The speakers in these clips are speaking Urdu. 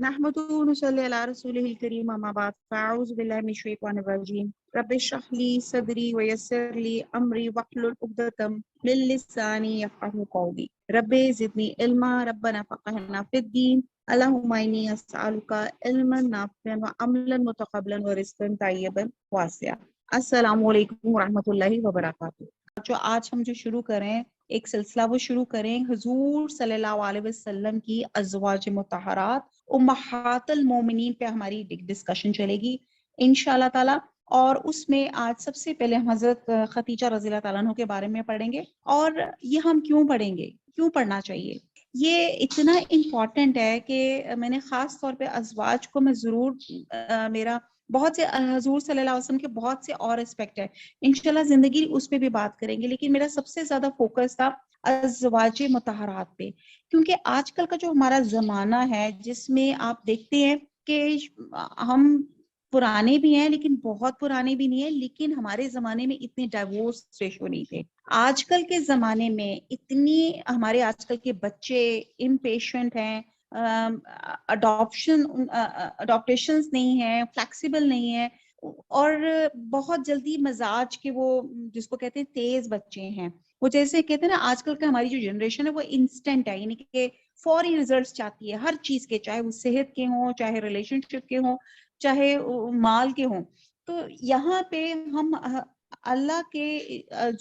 نحمده ونصلي على رسوله الكريم أما بعد فأعوذ بالله من الشيطان الرجيم رب اشرح لي صدري ويسر لي أمري واحلل عقدة من لساني يفقهوا قولي رب زدني علما ربنا فقهنا في الدين اللهم إني أسألك علما نافعا وعملا متقبلا ورزقا طيبا واسعا السلام علیکم ورحمۃ اللہ وبرکاتہ۔ آج ہم جو شروع کریں ایک سلسلہ وہ شروع کریں حضور صلی اللہ علیہ وسلم کی ازواج مطہرات امہات المومنین پہ ہماری ڈسکشن چلے گی انشاءاللہ تعالی۔ اور اس میں آج سب سے پہلے ہم حضرت خدیجہ رضی اللہ تعالیٰ عنہ کے بارے میں پڑھیں گے، اور یہ ہم کیوں پڑھیں گے، کیوں پڑھنا چاہیے، یہ اتنا امپورٹنٹ ہے کہ میں نے خاص طور پہ ازواج کو میں ضرور میرا بہت سے حضور صلی اللہ علیہ وسلم کے بہت سے اور اسپیکٹ ہے، انشاءاللہ زندگی اس پہ بھی بات کریں گے، لیکن میرا سب سے زیادہ فوکس تھا ازواج مطہرات پہ، کیونکہ آج کل کا جو ہمارا زمانہ ہے جس میں آپ دیکھتے ہیں کہ ہم پرانے بھی ہیں لیکن بہت پرانے بھی نہیں ہیں، لیکن ہمارے زمانے میں اتنے ڈائیورس ریشو نہیں تھے۔ آج کل کے زمانے میں اتنی ہمارے آج کل کے بچے امپیشنٹ ہیں، اڈاپٹیشنز نہیں ہیں، فلیکسیبل نہیں ہیں، اور بہت جلدی مزاج کے وہ جس کو کہتے ہیں تیز بچے ہیں، وہ جیسے کہتے ہیں نا آج کل کا ہماری جو جنریشن ہے وہ انسٹنٹ ہے، یعنی کہ فوری ریزلٹس چاہتی ہے ہر چیز کے، چاہے وہ صحت کے ہوں، چاہے ریلیشن شپ کے ہوں، چاہے مال کے ہوں۔ تو یہاں پہ ہم اللہ کے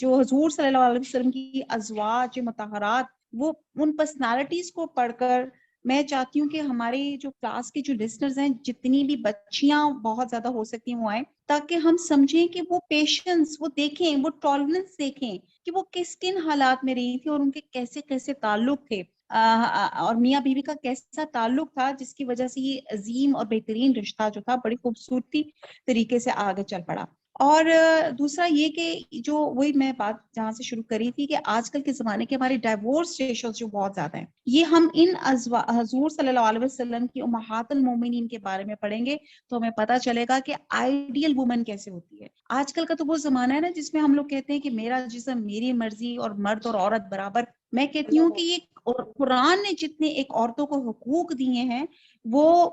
جو حضور صلی اللہ علیہ وسلم کی ازواج مطہرات وہ ان پرسنالٹیز کو پڑھ کر میں چاہتی ہوں کہ ہمارے جو کلاس کے جو لسنرز ہیں جتنی بھی بچیاں بہت زیادہ ہو سکتی ہیں وہ آئیں، تاکہ ہم سمجھیں کہ وہ پیشنس وہ دیکھیں، وہ ٹالرنس دیکھیں کہ وہ کس کن حالات میں رہی تھی اور ان کے کیسے کیسے تعلق تھے، اور میاں بیوی کا کیسا تعلق تھا جس کی وجہ سے یہ عظیم اور بہترین رشتہ جو تھا بڑی خوبصورتی طریقے سے آگے چل پڑا۔ اور دوسرا یہ کہ جو وہی میں بات جہاں سے شروع کری تھی کہ آج کل کے زمانے کے ہمارے ڈائیورس ریشوز جو بہت زیادہ ہیں، یہ ہم ان حضور صلی اللہ علیہ وسلم کی امہات المومنین کے بارے میں پڑھیں گے تو ہمیں پتہ چلے گا کہ آئیڈیل وومن کیسے ہوتی ہے۔ آج کل کا تو وہ زمانہ ہے نا جس میں ہم لوگ کہتے ہیں کہ میرا جسم میری مرضی اور مرد اور عورت برابر۔ میں کہتی ہوں کہ یہ قرآن نے جتنے ایک عورتوں کو حقوق دیے ہیں وہ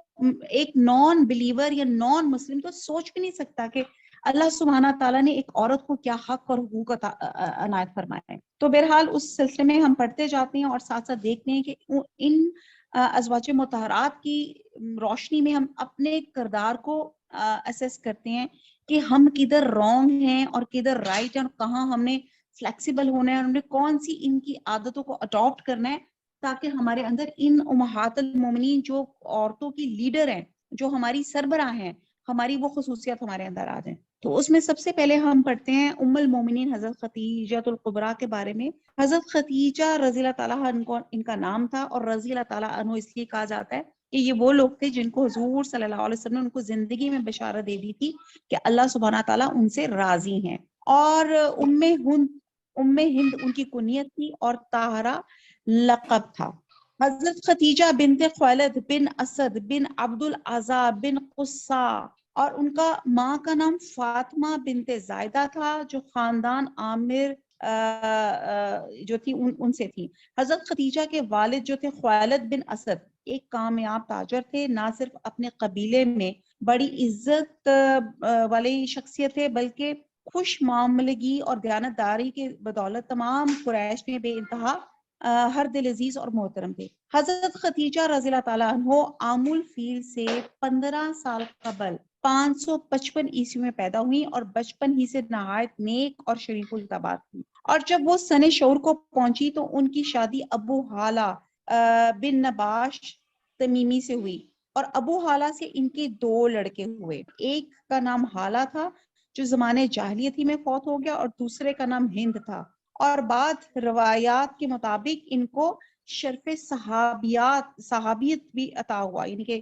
ایک نان بلیور یا نان مسلم تو سوچ بھی نہیں سکتا کہ اللہ سبحانہ تعالیٰ نے ایک عورت کو کیا حق اور حقوق عنایت فرمائے ہیں۔ تو بہرحال اس سلسلے میں ہم پڑھتے جاتے ہیں اور ساتھ ساتھ دیکھتے ہیں کہ ان ازواج مطہرات کی روشنی میں ہم اپنے کردار کو اسیس کرتے ہیں کہ ہم کدھر رانگ ہیں اور کدھر رائٹ ہیں، اور کہاں ہم نے فلیکسیبل ہونا ہے اور ہم نے کون سی ان کی عادتوں کو اڈاپٹ کرنا ہے تاکہ ہمارے اندر ان امہات المومنین جو عورتوں کی لیڈر ہیں، جو ہماری سربراہ ہیں، ہماری وہ خصوصیات ہمارے اندر آ جائیں۔ تو اس میں سب سے پہلے ہم پڑھتے ہیں ام المومنین حضرت خدیجہ الکبریٰ کے بارے میں۔ حضرت خدیجہ رضی اللہ تعالیٰ عنہ ان کا نام تھا، اور رضی اللہ تعالیٰ عنہ اس لیے کہا جاتا ہے کہ یہ وہ لوگ تھے جن کو حضور صلی اللہ علیہ وسلم نے ان کو زندگی میں بشارت دے دی تھی کہ اللہ سبحانہ تعالیٰ ان سے راضی ہیں۔ اور ام ہند ان کی کنیت تھی اور طاہرہ لقب تھا۔ حضرت خدیجہ بنت خویلد بن اسد بن عبد العزا بن قصا، اور ان کا ماں کا نام فاطمہ بنت زائدہ تھا جو خاندان عامر جو تھی ان سے تھی۔ حضرت خدیجہ کے والد جو تھے خویلد بن اسد ایک کامیاب تاجر تھے، نہ صرف اپنے قبیلے میں بڑی عزت والی شخصیت تھے بلکہ خوش معاملگی اور دیانتداری کے بدولت تمام قریش میں بے انتہا ہر دل عزیز اور محترم تھے۔ حضرت خدیجہ رضی اللہ تعالیٰ عنہ عام الفیل سے 15 سال قبل 555 عیسوی میں پیدا ہوئی اور بچپن ہی سے نہایت نیک اور شریف الطبع تھی، اور جب وہ سن شعور کو پہنچی تو ان کی شادی ابو حالہ بن نباش تمیمی سے ہوئی، اور ابو حالہ سے ان کے 2 لڑکے ہوئے۔ ایک کا نام حالہ تھا جو زمانے جاہلیت میں فوت ہو گیا، اور دوسرے کا نام ہند تھا، اور بعد روایات کے مطابق ان کو شرف صحابیت بھی عطا ہوا، یعنی کہ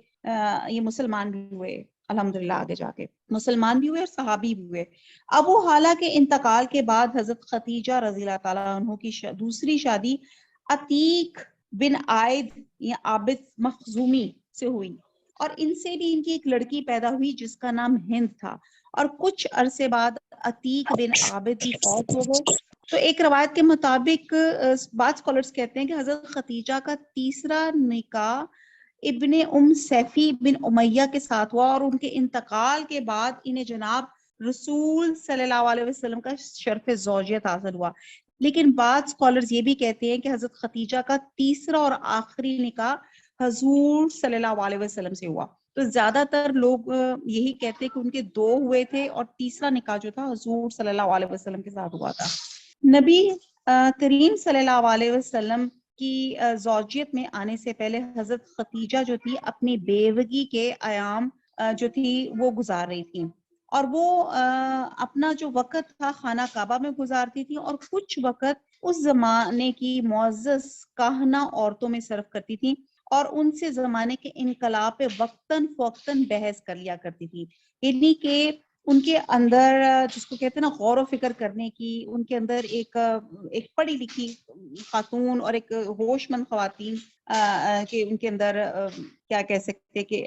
یہ مسلمان بھی ہوئے، الحمدللہ آگے جا کے مسلمان بھی ہوئے اور صحابی بھی ہوئے۔ ابو حالہ کے انتقال کے بعد حضرت خدیجہ رضی اللہ تعالیٰ عنہ کی دوسری شادی عتیق بن عائد یا عابد مخزومی سے ہوئی، اور ان سے بھی ان کی ایک لڑکی پیدا ہوئی جس کا نام ہند تھا، اور کچھ عرصے بعد عتیق بن عابد بھی فوت ہو گئے۔ تو ایک روایت کے مطابق بعض اسکالرز کہتے ہیں کہ حضرت خدیجہ کا تیسرا نکاح ابن سیفی بن امیہ کے ساتھ ہوا، اور ان کے انتقال کے بعد انہیں جناب رسول صلی اللہ علیہ وسلم کا شرف زوجیت حاصل ہوا۔ لیکن بعض اسکالرز یہ بھی کہتے ہیں کہ حضرت خدیجہ کا تیسرا اور آخری نکاح حضور صلی اللہ علیہ وسلم سے ہوا۔ تو زیادہ تر لوگ یہی کہتے ہیں کہ ان کے 2 ہوئے تھے، اور تیسرا نکاح جو تھا حضور صلی اللہ علیہ وسلم کے ساتھ ہوا تھا۔ نبی کریم صلی اللہ علیہ وسلم کی زوجیت میں آنے سے پہلے حضرت خدیجہ جو تھی اپنی بیوگی کے ایام جو تھی وہ گزار رہی تھی، اور وہ اپنا جو وقت تھا خانہ کعبہ میں گزارتی تھی، اور کچھ وقت اس زمانے کی معزز کاہنہ عورتوں میں صرف کرتی تھی، اور ان سے زمانے کے انقلاب پہ وقتاً فوقتاً بحث کر لیا کرتی تھی۔ یعنی کہ ان کے اندر جس کو کہتے ہیں نا غور و فکر کرنے کی، ان کے اندر ایک پڑھی لکھی خاتون اور ایک ہوش مند خواتین کہ ان کے اندر کیا کہہ سکتے کہ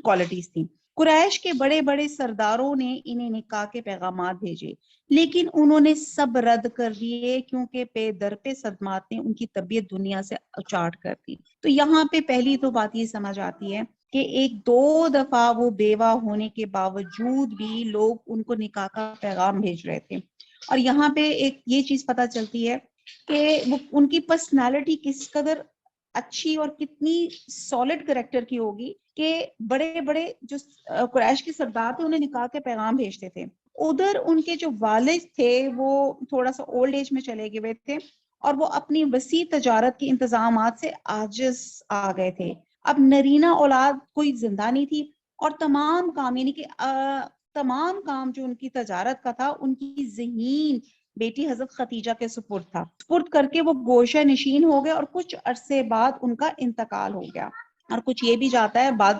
کوالٹیز تھیں۔ قریش کے بڑے بڑے سرداروں نے انہیں نکاح کے پیغامات بھیجے، لیکن انہوں نے سب رد کر دیے، کیونکہ پے در پہ صدمات نے ان کی طبیعت دنیا سے اچاٹ کر دی۔ تو یہاں پہ پہلی تو بات یہ سمجھ آتی ہے کہ 1-2 دفعہ وہ بیوہ ہونے کے باوجود بھی لوگ ان کو نکاح کا پیغام بھیج رہے تھے۔ اور یہاں پہ ایک یہ چیز پتہ چلتی ہے کہ وہ ان کی پرسنالٹی کس قدر اچھی اور کتنی سالڈ کریکٹر کی ہوگی کہ بڑے بڑے جو قریش کے سردار تھے انہیں نکاح کے پیغام بھیجتے تھے۔ ادھر ان کے جو والد تھے وہ تھوڑا سا اولڈ ایج میں چلے گئے تھے، اور وہ اپنی وسیع تجارت کے انتظامات سے عاجز آ گئے تھے۔ اب نرینہ اولاد کوئی زندہ نہیں تھی، اور تمام کام یعنی کہ تمام کام جو ان کی تجارت کا تھا ان کی ذہین بیٹی حضرت خدیجہ کے سپرد تھا۔ سپرد کر کے وہ گوشہ نشین ہو گئے، اور کچھ عرصے بعد ان کا انتقال ہو گیا۔ اور کچھ یہ بھی جاتا ہے، بعد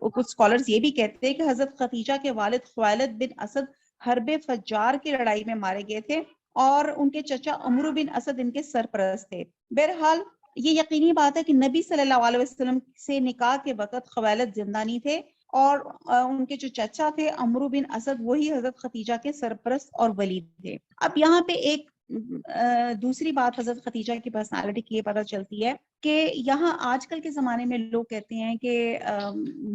کچھ اسکالرز یہ بھی کہتے ہیں کہ حضرت خدیجہ کے والد خویلد بن اسد حرب فجار کی لڑائی میں مارے گئے تھے، اور ان کے چچا عمرو بن اسد ان کے سرپرست تھے۔ بہرحال یہ یقینی بات ہے کہ نبی صلی اللہ علیہ وسلم سے نکاح کے وقت خویلد زندہ نہیں تھے، اور ان کے جو چچا تھے عمرو بن اسد وہی حضرت خدیجہ کے سرپرست اور ولی تھے۔ اب یہاں پہ ایک دوسری بات حضرت خدیجہ کی پرسنالٹی کی یہ پتہ چلتی ہے کہ یہاں آج کل کے زمانے میں لوگ کہتے ہیں کہ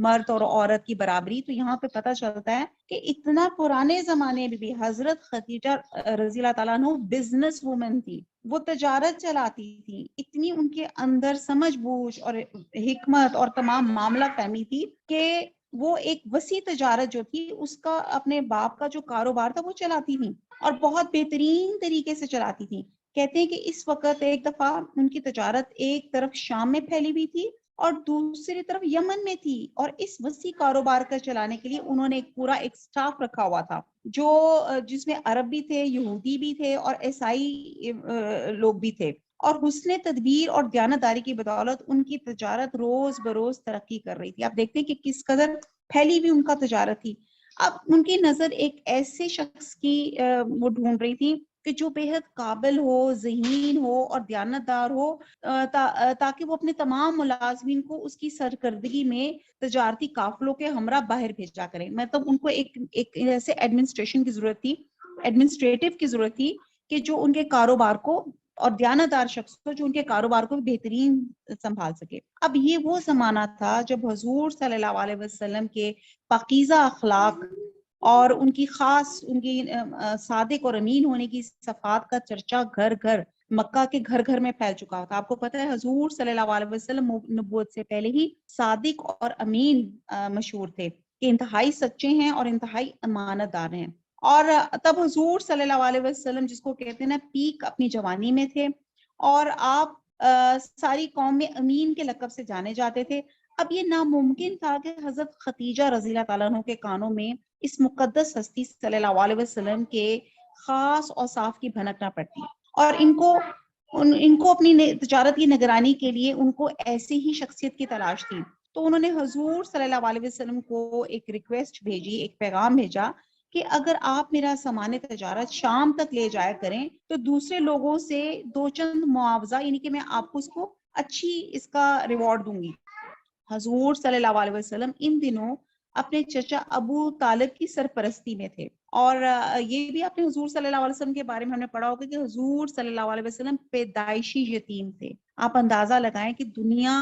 مرد اور عورت کی برابری، تو یہاں پہ پتہ چلتا ہے کہ اتنا پرانے زمانے میں بھی حضرت خدیجہ رضی اللہ تعالیٰ عنہ بزنس وومن تھی، وہ تجارت چلاتی تھی، اتنی ان کے اندر سمجھ بوجھ اور حکمت اور تمام معاملہ فہمی تھی کہ وہ ایک وسیع تجارت جو تھی اس کا اپنے باپ کا جو کاروبار تھا وہ چلاتی تھی، اور بہت بہترین طریقے سے چلاتی تھی۔ کہتے ہیں کہ اس وقت ایک دفعہ ان کی تجارت ایک طرف شام میں پھیلی ہوئی تھی اور دوسری طرف یمن میں تھی، اور اس وسیع کاروبار کا چلانے کے لیے انہوں نے ایک سٹاف رکھا ہوا تھا جس میں عرب بھی تھے، یہودی بھی تھے، اور عیسائی لوگ بھی تھے، اور حسن تدبیر اور دیانتداری کی بدولت ان کی تجارت روز بروز ترقی کر رہی تھی۔ آپ دیکھتے ہیں کہ کس قدر پھیلی ہوئی ان کا تجارت تھی۔ اب ان کی نظر ایک ایسے شخص کی وہ ڈھونڈ رہی تھی کہ جو بے حد قابل ہو، ذہین ہو اور دیانتدار ہو، تاکہ وہ اپنے تمام ملازمین کو اس کی سرکردگی میں تجارتی قافلوں کے ہمراہ باہر بھیجا کریں۔ مطلب ان کو ایک ایسے ایڈمنسٹریشن کی ضرورت تھی، ایڈمنسٹریٹو کی ضرورت تھی کہ جو ان کے کاروبار کو، اور دیانتدار شخص کو جو ان کے کاروبار کو بہترین سنبھال سکے۔ اب یہ وہ زمانہ تھا جب حضور صلی اللہ علیہ وسلم کے پاکیزہ اخلاق اور ان کی خاص ان کی صادق اور امین ہونے کی صفات کا چرچا گھر گھر مکہ کے گھر گھر میں پھیل چکا تھا۔ آپ کو پتہ ہے حضور صلی اللہ علیہ وسلم نبوت سے پہلے ہی صادق اور امین مشہور تھے کہ انتہائی سچے ہیں اور انتہائی امانت دار ہیں۔ اور تب حضور صلی اللہ علیہ وسلم جس کو کہتے ہیں نا پیک اپنی جوانی میں تھے، اور آپ ساری قوم میں امین کے لقب سے جانے جاتے تھے۔ اب یہ ناممکن تھا کہ حضرت خدیجہ رضی اللہ تعالیٰ عنہ کے کانوں میں اس مقدس ہستی صلی اللہ علیہ وسلم کے خاص اوصاف کی بھنک نہ پڑتی، اور ان کو اپنی تجارت کی نگرانی کے لیے ان کو ایسی ہی شخصیت کی تلاش تھی۔ تو انہوں نے حضور صلی اللہ علیہ وسلم کو ایک ریکویسٹ بھیجی، ایک پیغام بھیجا کہ اگر آپ میرا سامان تجارت شام تک لے جایا کریں تو دوسرے لوگوں سے 2 چند معاوضہ، یعنی کہ میں آپ کو اس کو اچھی اس کا ریوارڈ دوں گی۔ حضور صلی اللہ علیہ وسلم ان دنوں اپنے چچا ابو طالب کی سرپرستی میں تھے، اور یہ بھی آپ نے حضور صلی اللہ علیہ وسلم کے بارے میں ہم نے پڑھا ہوگا کہ حضور صلی اللہ علیہ وسلم پیدائشی یتیم تھے۔ آپ اندازہ لگائیں کہ دنیا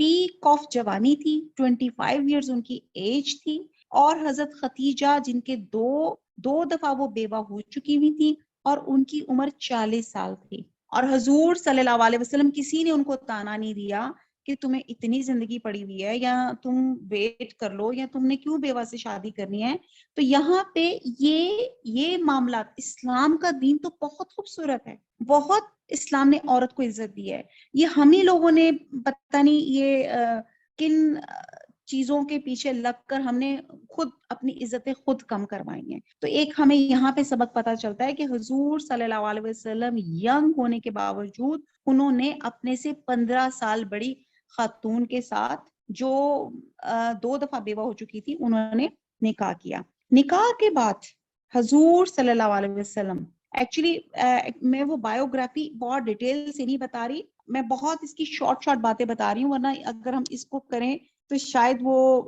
پیک آف جوانی تھی, 25 ایئرز ان کی ایج تھی, اور حضرت ختیجہ جن کے دو دفعہ وہ بیوہ ہو چکی ہوئی تھی اور ان کی عمر 40 سال تھی. اور حضور صلی اللہ علیہ وسلم کسی نے ان کو تانا نہیں دیا کہ تمہیں اتنی زندگی پڑی ہوئی ہے یا تم ویٹ کر لو یا تم نے کیوں بیوہ سے شادی کرنی ہے. تو یہاں پہ یہ معاملات, اسلام کا دین تو بہت خوبصورت ہے, بہت اسلام نے عورت کو عزت دی ہے. یہ ہم ہی لوگوں نے پتہ نہیں یہ کن چیزوں کے پیچھے لگ کر ہم نے خود اپنی عزتیں خود کم کروائی ہیں. تو ایک ہمیں یہاں پہ سبق پتہ چلتا ہے کہ حضور صلی اللہ علیہ وسلم ینگ ہونے کے باوجود انہوں نے اپنے سے 15 سال بڑی خاتون کے ساتھ جو 2 دفعہ بیوہ ہو چکی تھی انہوں نے نکاح کیا. نکاح کے بعد حضور صلی اللہ علیہ وسلم, ایکچولی میں وہ بایوگرافی بہت ڈیٹیل سے نہیں بتا رہی, میں بہت اس کی شارٹ باتیں بتا رہی ہوں, ورنہ اگر ہم اس کو کریں تو شاید وہ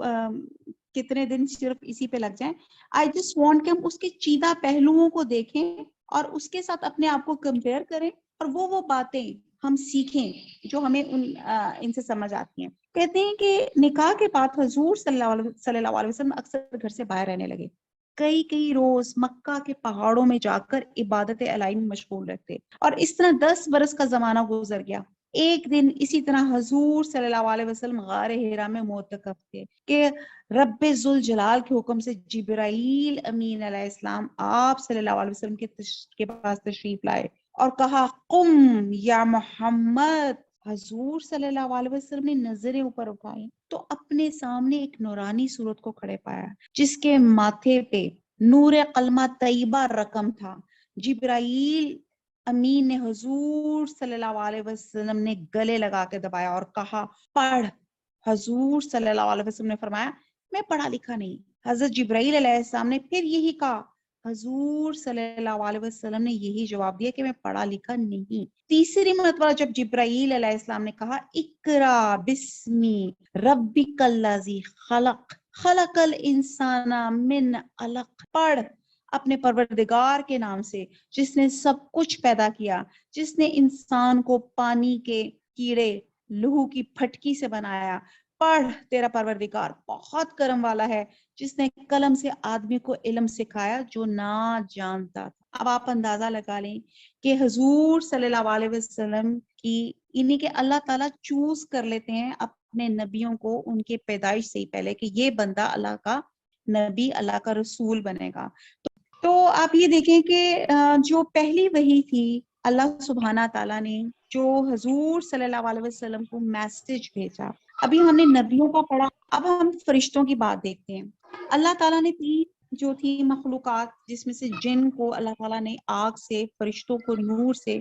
کتنے دن صرف اسی پہ لگ جائیں. آئی جسٹ وانٹ کہ ہم اس کے چیدہ پہلوؤں کو دیکھیں اور اس کے ساتھ اپنے آپ کو کمپیئر کریں اور وہ باتیں ہم سیکھیں جو ہمیں ان سے سمجھ آتی ہیں. کہتے ہیں کہ نکاح کے بعد حضور صلی اللہ علیہ وسلم اکثر گھر سے باہر رہنے لگے. کئی روز مکہ کے پہاڑوں میں جا کر عبادت الہی میں مشغول رہتے, اور اس طرح 10 برس کا زمانہ گزر گیا. ایک دن اسی طرح حضور صلی اللہ علیہ وسلم غار حرا میں معتکف تھے کہ رب ذوالجلال کے حکم سے جبرائیل امین علیہ السلام آپ صلی اللہ علیہ وسلم کے پاس تشریف لائے اور کہا قم یا محمد. حضور صلی اللہ علیہ وسلم نے نظریں اوپر اٹھائی تو اپنے سامنے ایک نورانی صورت کو کھڑے پایا جس کے ماتھے پہ نور کلمہ طیبہ رقم تھا. جبرائیل امین نے حضور صلی اللہ علیہ وسلم نے گلے لگا کے دبایا اور کہا پڑھ. حضور صلی اللہ علیہ وسلم نے فرمایا میں پڑھا لکھا نہیں. حضرت جبرائیل علیہ السلام نے پھر یہی کہا. حضور صلی اللہ علیہ وسلم نے یہی جواب دیا کہ میں پڑھا لکھا نہیں. تیسری مرتبہ جب جبرائیل علیہ السلام نے کہا اقرا بسمی ربک الذی خلق خلق الانسان من علق, پڑھ اپنے پروردگار کے نام سے جس نے سب کچھ پیدا کیا, جس نے انسان کو پانی کے کیڑے لہو کی پھٹکی سے بنایا. پڑھ تیرا پروردگار بہت کرم والا ہے جس نے قلم سے آدمی کو علم سکھایا جو نہ جانتا تھا. اب آپ اندازہ لگا لیں کہ حضور صلی اللہ علیہ وسلم کی انہیں کے اللہ تعالیٰ چوز کر لیتے ہیں اپنے نبیوں کو ان کے پیدائش سے ہی پہلے کہ یہ بندہ اللہ کا نبی اللہ کا رسول بنے گا. تو آپ یہ دیکھیں کہ جو پہلی وحی تھی اللہ سبحانہ تعالیٰ نے جو حضور صلی اللہ علیہ وسلم کو میسج بھیجا. ابھی ہم نے نبیوں کا پڑھا, اب ہم فرشتوں کی بات دیکھتے ہیں. اللہ تعالیٰ نے جو تھی مخلوقات جس میں سے جن کو اللہ تعالیٰ نے آگ سے, فرشتوں کو نور سے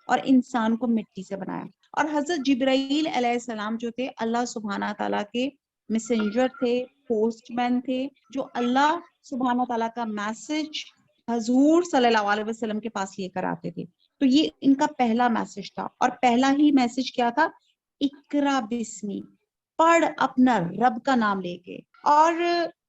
اور انسان کو مٹی سے بنایا. اور حضرت جبرائیل علیہ السلام جو تھے اللہ سبحانہ تعالیٰ کے میسنجر تھے, پوسٹ مین تھے, جو اللہ سبحانہ تعالیٰ کا میسج حضور صلی اللہ علیہ وسلم کے پاس لے کر آتے تھے. تو یہ ان کا پہلا میسج تھا, اور پہلا ہی میسج کیا تھا؟ اقرا بسمی, پڑھ اپنا رب کا نام لے کے. اور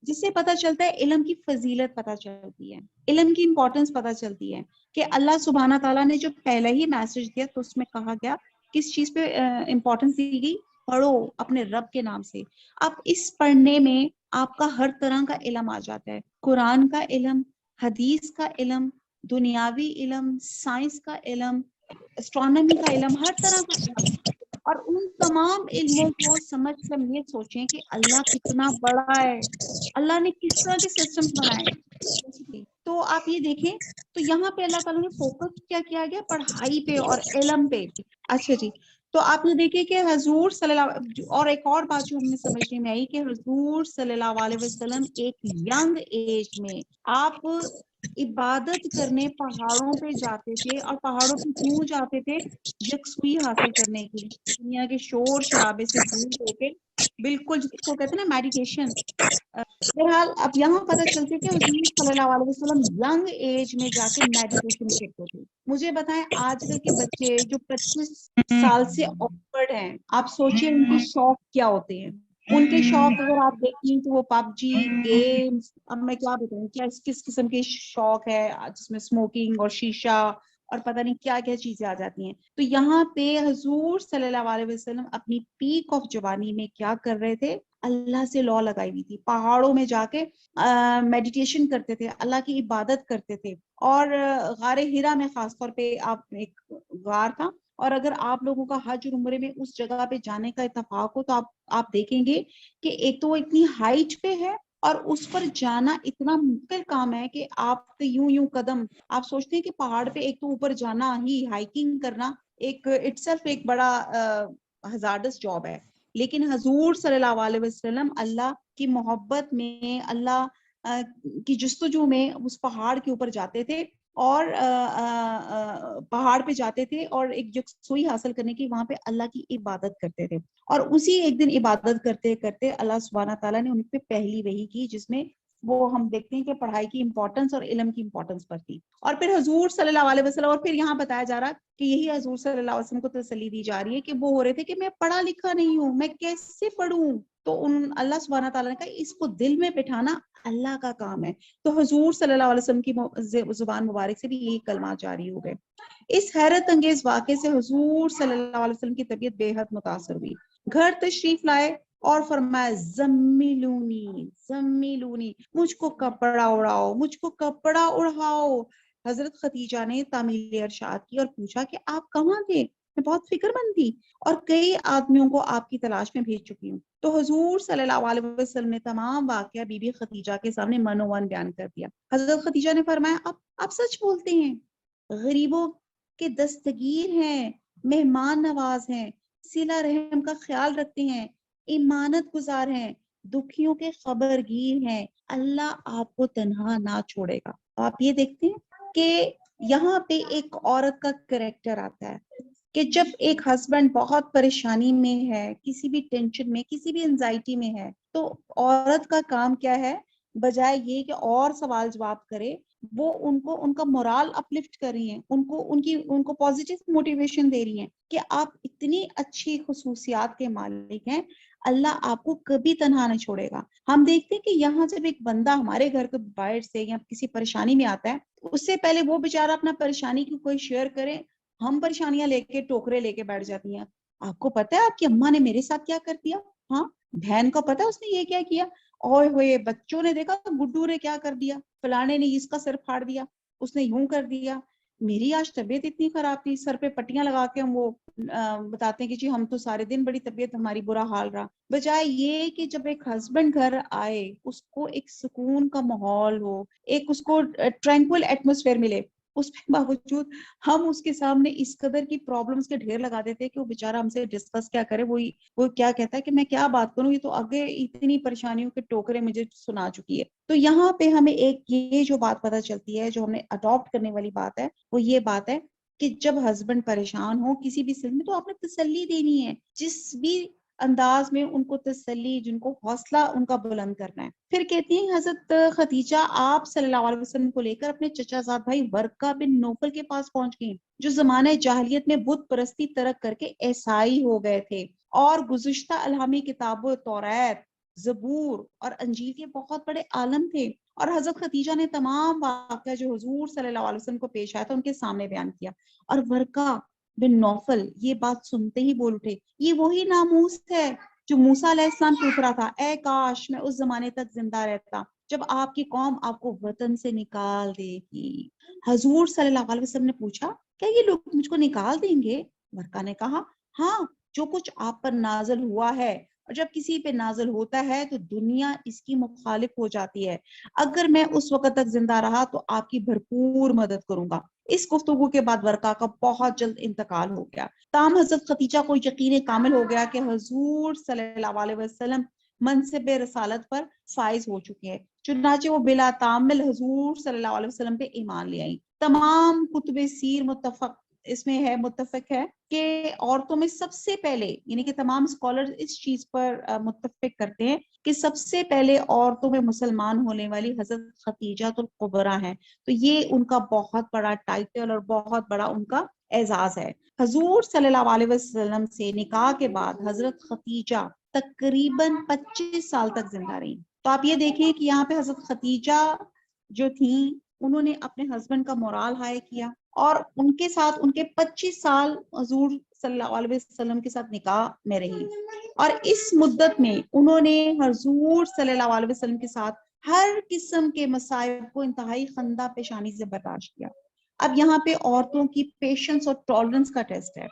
جس سے پتہ چلتا ہے علم کی فضیلت پتہ چلتی ہے, علم کی امپورٹنس پتہ چلتی ہے کہ اللہ سبحانہ تعالیٰ نے جو پہلا ہی میسج دیا تو اس میں کہا گیا کس چیز پہ امپورٹنس دی گئی؟ پڑھو اپنے رب کے نام سے. اب اس پڑھنے میں آپ کا ہر طرح کا علم آ جاتا ہے, قرآن کا علم, حدیث کا علم, دنیاوی علم, سائنس کا علم, اسٹرانومی کا علم, ہر طرح کا علم. اور ان تمام علموں کو سمجھ کر یہ سوچیں کہ اللہ کتنا بڑا ہے, اللہ نے کس طرح کے سسٹمز بنائے. تو آپ یہ دیکھیں تو یہاں پہ اللہ تعالیٰ نے فوکس کیا کیا گیا؟ پڑھائی پہ اور علم پہ. اچھا جی, تو آپ نے دیکھیں کہ حضور صلی اللہ, اور ایک اور بات جو ہمیں سمجھنے میں آئی کہ حضور صلی اللہ علیہ وسلم ایک ینگ ایج میں آپ عبادت کرنے پہاڑوں پہ جاتے تھے. اور پہاڑوں پہ کیوں جاتے تھے؟ یکسوئی حاصل کرنے کے لیے, دنیا کے شور شرابے سے دور ہو کے, بالکل جس کو کہتے ہیں نا میڈیٹیشن. بہرحال اب یہاں پتہ چلتے کہ حضور صلی اللہ علیہ وسلم ینگ ایج میں جا کے میڈیٹیشن کرتے تھے. مجھے بتائیں آج کل کے بچے جو 25 سال سے اوپر ہیں, آپ سوچیں ان کے شوق کیا ہوتے ہیں. ان کے شوق اگر آپ دیکھیں تو وہ پب جی گیمز, اب میں کیا بتاؤں کیا کس قسم کے شوق ہے جس میں اسموکنگ اور شیشہ اور پتہ نہیں کیا کیا چیزیں آ جاتی ہیں. تو یہاں پہ حضور صلی اللہ علیہ وسلم اپنی پیک آف جوانی میں کیا کر رہے تھے؟ اللہ سے لا لگائی ہوئی تھی, پہاڑوں میں جا کے میڈیٹیشن کرتے تھے, اللہ کی عبادت کرتے تھے. اور غار ہرا میں خاص طور پہ آپ ایک غار تھا, اور اگر آپ لوگوں کا حج اور عمرے میں اس جگہ پہ جانے کا اتفاق ہو تو آپ دیکھیں گے کہ ایک تو وہ اتنی ہائٹ پہ ہے, اور اس پر جانا اتنا مشکل کام ہے کہ آپ یوں قدم, آپ سوچتے ہیں کہ پہاڑ پہ ایک تو اوپر جانا ہی, ہائکنگ کرنا ایک اٹسیلف ایک بڑا ہزارڈس جاب ہے. لیکن حضور صلی اللہ علیہ وسلم اللہ کی محبت میں, اللہ کی جستجو میں اس پہاڑ کے اوپر جاتے تھے, اور پہاڑ پہ جاتے تھے اور ایک یکسوئی حاصل کرنے کی وہاں پہ اللہ کی عبادت کرتے تھے. اور اسی ایک دن عبادت کرتے کرتے اللہ سبحانہ تعالیٰ نے ان پہ پہلی وحی کی, جس میں وہ ہم دیکھتے ہیں کہ پڑھائی کی امپورٹنس اور علم کی امپورٹنس پر تھی. اور پھر حضور صلی اللہ علیہ وسلم, اور پھر یہاں بتایا جا رہا کہ یہی حضور صلی اللہ علیہ وسلم کو تسلی دی جا رہی ہے کہ وہ ہو رہے تھے کہ میں پڑھا لکھا نہیں ہوں, میں کیسے پڑھوں. تو اللہ سبحانہ تعالیٰ نے کہا اس کو دل میں بٹھانا اللہ کا کام ہے. تو حضور صلی اللہ علیہ وسلم کی زبان مبارک سے بھی یہی کلمات جاری ہو گئے. اس حیرت انگیز واقعے سے حضور صلی اللہ علیہ وسلم کی طبیعت بے حد متاثر ہوئی, گھر تشریف لائے اور فرمایا زمیلونی, مجھ کو کپڑا اڑاؤ, مجھ کو کپڑا اڑاؤ. حضرت خدیجہ نے تعمیل ارشاد کی اور پوچھا کہ آپ کہاں تھے؟ میں بہت فکر مند تھی اور کئی آدمیوں کو آپ کی تلاش میں بھیج چکی ہوں. تو حضور صلی اللہ علیہ وسلم نے تمام واقعہ بی بی خدیجہ کے سامنے منوان بیان کر دیا. حضرت خدیجہ نے فرمایا آپ سچ بولتے ہیں, غریبوں کے دستگیر ہیں, مہمان نواز ہیں, صلہ رحم کا خیال رکھتے ہیں, امانت گزار ہیں, دکھیوں کے خبرگیر ہیں, اللہ آپ کو تنہا نہ چھوڑے گا. آپ یہ دیکھتے ہیں کہ یہاں پہ ایک عورت کا کریکٹر آتا ہے کہ جب ایک ہسبینڈ بہت پریشانی میں ہے, کسی بھی ٹینشن میں, کسی بھی انزائٹی میں ہے, تو عورت کا کام کیا ہے؟ بجائے یہ کہ اور سوال جواب کرے, وہ ان کا مورال اپلفٹ کر رہی ہیں, ان کو پازیٹیو موٹیویشن دے رہی ہیں کہ آپ اتنی اچھی خصوصیات کے مالک ہیں, اللہ آپ کو کبھی تنہا نہیں چھوڑے گا. ہم دیکھتے ہیں کہ یہاں جب ایک بندہ ہمارے گھر کے باہر سے یا کسی پریشانی میں آتا ہے, اس سے پہلے وہ بیچارہ اپنا پریشانی کی کوئی شیئر کرے, ہم پریشانیاں لے کے ٹوکرے لے کے بیٹھ جاتی ہیں. آپ کو پتا ہے آپ کی اماں نے میرے ساتھ کیا کر دیا, ہاں بہن کو پتا ہے اس نے یہ کیا کیا, اوئے ہوئے بچوں نے دیکھا گڈو نے کیا کر دیا, فلانے نے اس کا سر پھاڑ دیا, اس نے یوں کر دیا, میری آج طبیعت اتنی خراب تھی, سر پہ پٹیاں لگا کے ہم وہ بتاتے ہیں کہ جی ہم تو سارے دن بڑی طبیعت ہماری برا حال رہا. بجائے یہ کہ جب ایک ہسبینڈ گھر آئے اس کو ایک سکون کا ماحول ہو, ایک اس کو ٹرینکول ایٹموسفیئر ملے, اس کے باوجود ہم اس کے سامنے اس قدر کی پرابلمز کے ڈھیر لگا دیتے کہ وہ بیچارہ ہم سے ڈسکس کیا کرے, وہ کیا کہتا ہے کہ میں کیا بات کروں, یہ تو آگے اتنی پریشانیوں کے ٹوکرے مجھے سنا چکی ہے. تو یہاں پہ ہمیں ایک یہ جو بات پتہ چلتی ہے, جو ہم نے اڈاپٹ کرنے والی بات ہے, وہ یہ بات ہے کہ جب ہسبینڈ پریشان ہو کسی بھی سلسلے میں تو آپ نے تسلی دینی ہے, جس بھی انداز میں ان کو تسلی, جن کو حوصلہ ان کا بلند کرنا ہے. پھر کہتی ہیں حضرت خدیجہ آپ صلی اللہ علیہ وسلم کو لے کر اپنے چچا زاد بھائی ورقہ بن نوفل کے پاس پہنچ گئی, جو زمانہ جاہلیت میں بت پرستی ترک کر کے عیسائی ہو گئے تھے, اور گزشتہ الہامی کتابوں توریت, زبور اور انجیل کے بہت بڑے عالم تھے. اور حضرت خدیجہ نے تمام واقعہ جو حضور صلی اللہ علیہ وسلم کو پیش آیا تھا ان کے سامنے بیان کیا. اور ورقہ بن نوفل یہ بات سنتے ہی بول اٹھے, یہ وہی ناموس ہے جو موسیٰ علیہ السلام پوچھ رہا تھا, اے کاش میں اس زمانے تک زندہ رہتا جب آپ کی قوم آپ کو وطن سے نکال دے گی. حضور صلی اللہ علیہ وسلم نے پوچھا کیا یہ لوگ مجھ کو نکال دیں گے؟ ورقہ نے کہا ہاں, جو کچھ آپ پر نازل ہوا ہے, اور جب کسی پہ نازل ہوتا ہے تو دنیا اس کی مخالف ہو جاتی ہے. اگر میں اس وقت تک زندہ رہا تو آپ کی بھرپور مدد کروں گا. اس گفتگو کے بعد ورقہ کا بہت جلد انتقال ہو گیا. تاہم حضرت خدیجہ کو یقین کامل ہو گیا کہ حضور صلی اللہ علیہ وسلم منصب رسالت پر فائز ہو چکے ہیں, چنانچہ وہ بلا تعمل حضور صلی اللہ علیہ وسلم پہ ایمان لے آئیں. تمام کتب سیر متفق ہے کہ عورتوں میں سب سے پہلے, یعنی کہ تمام اسکالر اس چیز پر متفق کرتے ہیں کہ سب سے پہلے عورتوں میں مسلمان ہونے والی حضرت خدیجہ الکبریٰ ہیں. تو یہ ان کا بہت بڑا ٹائٹل اور بہت بڑا ان کا اعزاز ہے. حضور صلی اللہ علیہ وسلم سے نکاح کے بعد حضرت خدیجہ تقریباً 25 سال تک زندہ رہی. تو آپ یہ دیکھیں کہ یہاں پہ حضرت خدیجہ جو تھیں انہوں نے اپنے ہسبینڈ کا مورال ہائی کیا اور ان کے ساتھ ان کے 25 سال حضور صلی اللہ علیہ وسلم کے ساتھ نکاح میں رہی، اور اس مدت میں انہوں نے حضور صلی اللہ علیہ وسلم کے ساتھ ہر قسم کے مصائب کو انتہائی خندہ پیشانی سے برداشت کیا۔ اب یہاں پہ عورتوں کی پیشنس اور ٹالرنس کا ٹیسٹ ہے۔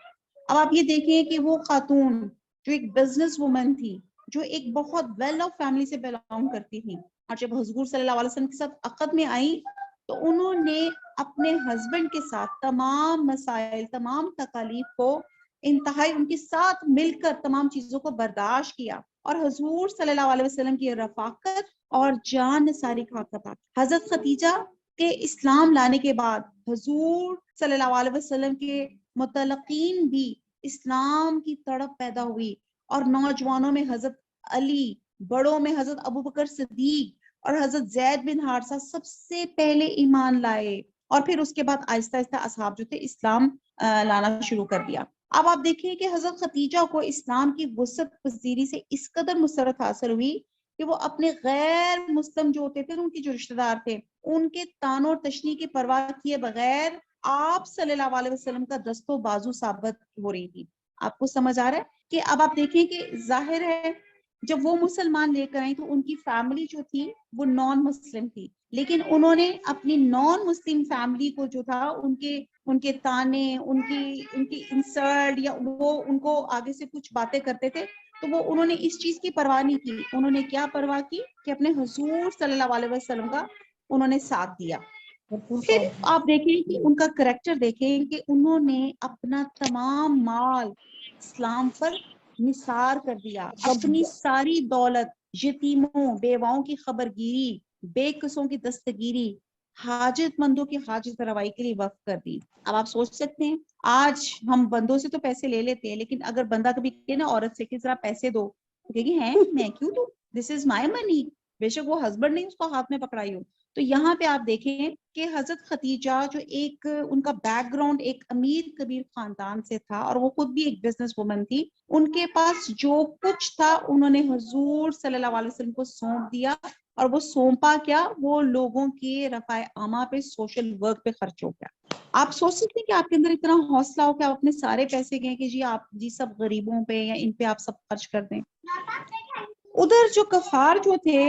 اب آپ یہ دیکھیں کہ وہ خاتون جو ایک بزنس وومن تھی، جو ایک بہت ویل آف فیملی سے بلانگ کرتی تھی، اور جب حضور صلی اللہ علیہ وسلم کے ساتھ عقد میں آئی تو انہوں نے اپنے ہسبینڈ کے ساتھ تمام مسائل، تمام تکالیف کو انتہائی ان کے ساتھ مل کر تمام چیزوں کو برداشت کیا، اور حضور صلی اللہ علیہ وسلم کی رفاقت اور جان نثاری کا حق ادا کیا۔ حضرت خدیجہ کے اسلام لانے کے بعد حضور صلی اللہ علیہ وسلم کے متعلقین بھی اسلام کی تڑپ پیدا ہوئی، اور نوجوانوں میں حضرت علی، بڑوں میں حضرت ابوبکر صدیق اور حضرت زید بن حارثہ سب سے پہلے ایمان لائے، اور پھر اس کے بعد آہستہ آہستہ اصحاب جو تھے اسلام لانا شروع کر دیا۔ اب آپ دیکھیں کہ حضرت خدیجہ کو اسلام کی وسعت پذیری سے اس قدر مسرت حاصل ہوئی کہ وہ اپنے غیر مسلم جو ہوتے تھے، ان کے جو رشتہ دار تھے، ان کے طعن اور تشنیع کی پرواہ کیے بغیر آپ صلی اللہ علیہ وسلم کا دست و بازو ثابت ہو رہی تھی۔ آپ کو سمجھ آ رہا ہے کہ اب آپ دیکھیں کہ ظاہر ہے جب وہ مسلمان لے کر آئیں تو ان کی فیملی جو تھی وہ نان مسلم تھی، لیکن انہوں نے اپنی نان مسلم فیملی کو جو تھا ان کے تانے، ان کی انسلٹ، یا وہ ان کو آگے سے کچھ باتیں کرتے تھے تو وہ انہوں نے اس چیز کی پرواہ نہیں کی۔ انہوں نے کیا پرواہ کی کہ اپنے حضور صلی اللہ علیہ وسلم کا انہوں نے ساتھ دیا۔ پھر آپ دیکھیں کہ ان کا کریکٹر دیکھیں کہ انہوں نے اپنا تمام مال اسلام پر نثار کر دیا، اپنی ساری دولت یتیموں، بیواؤں کی خبرگیری، بے قصوں کی دستگیری، حاجت مندوں کی حاجت روائی کے لیے وقف کر دی۔ اب آپ سوچ سکتے ہیں آج ہم بندوں سے تو پیسے لے لیتے ہیں، لیکن اگر بندہ کبھی کہے نا عورت سے کہ ذرا پیسے دو، تو کہے گی ہیں میں کیوں دوں، دس از مائی منی، بے شک وہ ہسبینڈ نہیں اس کو ہاتھ میں پکڑائی ہو۔ تو یہاں پہ آپ دیکھیں کہ حضرت خدیجہ جو ایک ان کا بیک گراؤنڈ ایک امیر کبیر خاندان سے تھا، اور وہ خود بھی ایک بزنس وومن تھی، ان کے پاس جو کچھ تھا انہوں نے حضور صلی اللہ علیہ وسلم کو سونپ دیا، اور وہ سونپا کیا، وہ لوگوں کے رفع عامہ پہ، سوشل ورک پہ خرچ ہو گیا۔ آپ سوچ سکتے ہیں کہ آپ کے اندر اتنا حوصلہ ہو کہ آپ اپنے سارے پیسے گئے کہ جی آپ جی سب غریبوں پہ یا ان پہ آپ سب خرچ کر دیں۔ ادھر جو کفار جو تھے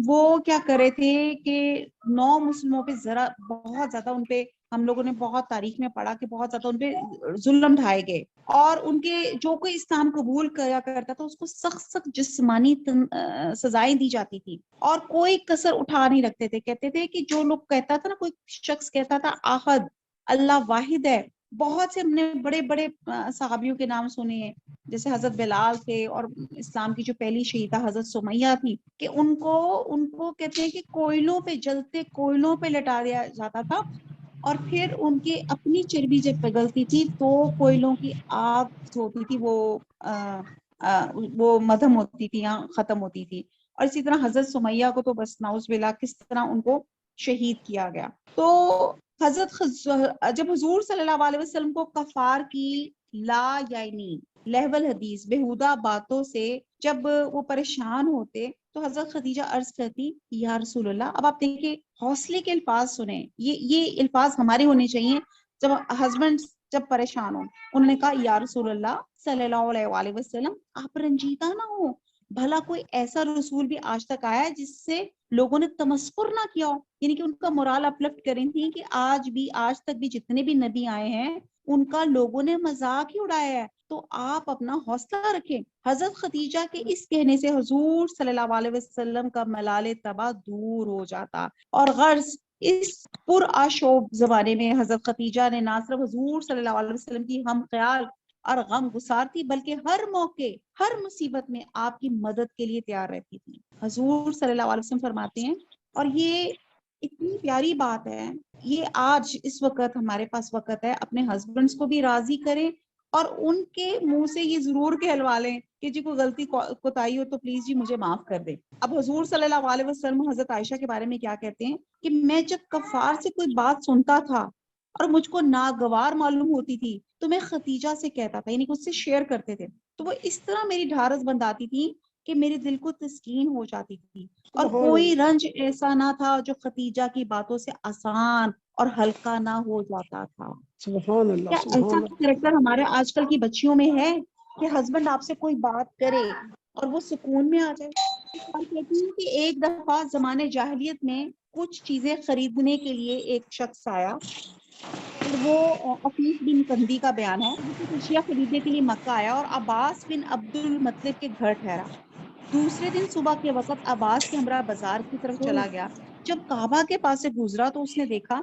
وہ کیا کرے تھے کہ نو مسلموں پہ ذرا بہت زیادہ ان پہ، ہم لوگوں نے بہت تاریخ میں پڑھا کہ بہت زیادہ ان پہ ظلم ڈھائے گئے، اور ان کے جو کوئی اسلام قبول کیا کرتا تھا اس کو سخت سخت جسمانی سزائیں دی جاتی تھی، اور کوئی کسر اٹھا نہیں رکھتے تھے۔ کہتے تھے کہ جو لوگ کہتا تھا نا، کوئی شخص کہتا تھا احد اللہ واحد ہے، بہت سے ہم نے بڑے بڑے صحابیوں کے نام سنے ہیں، جیسے حضرت بلال تھے، اور اسلام کی جو پہلی شہیدہ حضرت سمیہ تھی، کہ ان کو کہتے ہیں کہ کوئلوں پہ، جلتے کوئلوں پہ لٹا دیا جاتا تھا، اور پھر ان کی اپنی چربی جب پگھلتی تھی تو کوئلوں کی آگ ہوتی تھی وہ مدھم ہوتی تھی یا ختم ہوتی تھی۔ اور اسی طرح حضرت سمیہ کو تو بس نعوذ باللہ کس طرح ان کو شہید کیا گیا۔ تو جب حضور صلی اللہ علیہ وسلم کو کفار کی لا یعنی لہول حدیث بہودہ باتوں سے جب وہ پریشان ہوتے تو حضرت خدیجہ عرض کرتی یا رسول اللہ۔ اب آپ دیکھیں حوصلے کے الفاظ سنیں، یہ الفاظ ہمارے ہونے چاہیے جب ہسبینڈ جب پریشان ہو۔ انہوں نے کہا یا رسول اللہ صلی اللہ علیہ وسلم، آپ رنجیدہ نہ ہو، بھلا کوئی ایسا رسول بھی آج تک آیا ہے جس سے لوگوں نے تمسخر نہ کیا ہو، یعنی کہ ان کا مورال اپلفٹ کریں تھی کہ آج تک بھی جتنے بھی نبی آئے ہیں ان کا لوگوں نے مذاق ہی اڑایا ہے، تو آپ اپنا حوصلہ رکھیں۔ حضرت خدیجہ کے اس کہنے سے حضور صلی اللہ علیہ وسلم کا ملال تباہ دور ہو جاتا، اور غرض اس پرآشوب زمانے میں حضرت خدیجہ نے نہ صرف حضور صلی اللہ علیہ وسلم کی ہم خیال اور غم گسار تھی، بلکہ ہر موقع، ہر مصیبت میں آپ کی مدد کے لیے تیار رہتی تھی۔ حضور صلی اللہ علیہ وسلم فرماتے ہیں، اور یہ اتنی پیاری بات ہے، یہ آج اس وقت ہمارے پاس وقت ہے اپنے ہسبینڈز کو بھی راضی کریں، اور ان کے منہ سے یہ ضرور کہلوا لیں کہ جی کوئی غلطی کوتاہی ہو تو پلیز جی مجھے معاف کر دیں۔ اب حضور صلی اللہ علیہ وسلم حضرت عائشہ کے بارے میں کیا کہتے ہیں کہ میں جب کفار سے کوئی بات سنتا تھا اور مجھ کو ناگوار معلوم ہوتی تھی تو میں خدیجہ سے کہتا تھا، یعنی کہ اس سے شیئر کرتے تھے، تو وہ اس طرح میری ڈھارس بنداتی تھی کہ میرے دل کو تسکین ہو جاتی تھی، اور کوئی رنج ایسا نہ تھا جو ختیجہ کی باتوں سے آسان اور ہلکا نہ ہو جاتا تھا۔ سبحان اللہ، کیا سبحان ایسا اللہ۔ کریکٹر ہمارے آج کل کی بچیوں میں ہے کہ ہسبینڈ آپ سے کوئی بات کرے اور وہ سکون میں آ جائے؟ اور کہتی ہوں کہ ایک دفعہ زمانے جاہلیت میں کچھ چیزیں خریدنے کے لیے ایک شخص آیا، اور وہ عفیف بن کندی کا بیان ہے، وہ کچھ اشیاء خریدنے کے لیے مکہ آیا اور عباس بن عبد المطلب کے گھر ٹھہرا۔ دوسرے دن صبح کے وقت عباس کے ہمراہ بازار کی طرف چلا گیا۔ جب کعبہ کے پاس سے گزرا تو اس نے دیکھا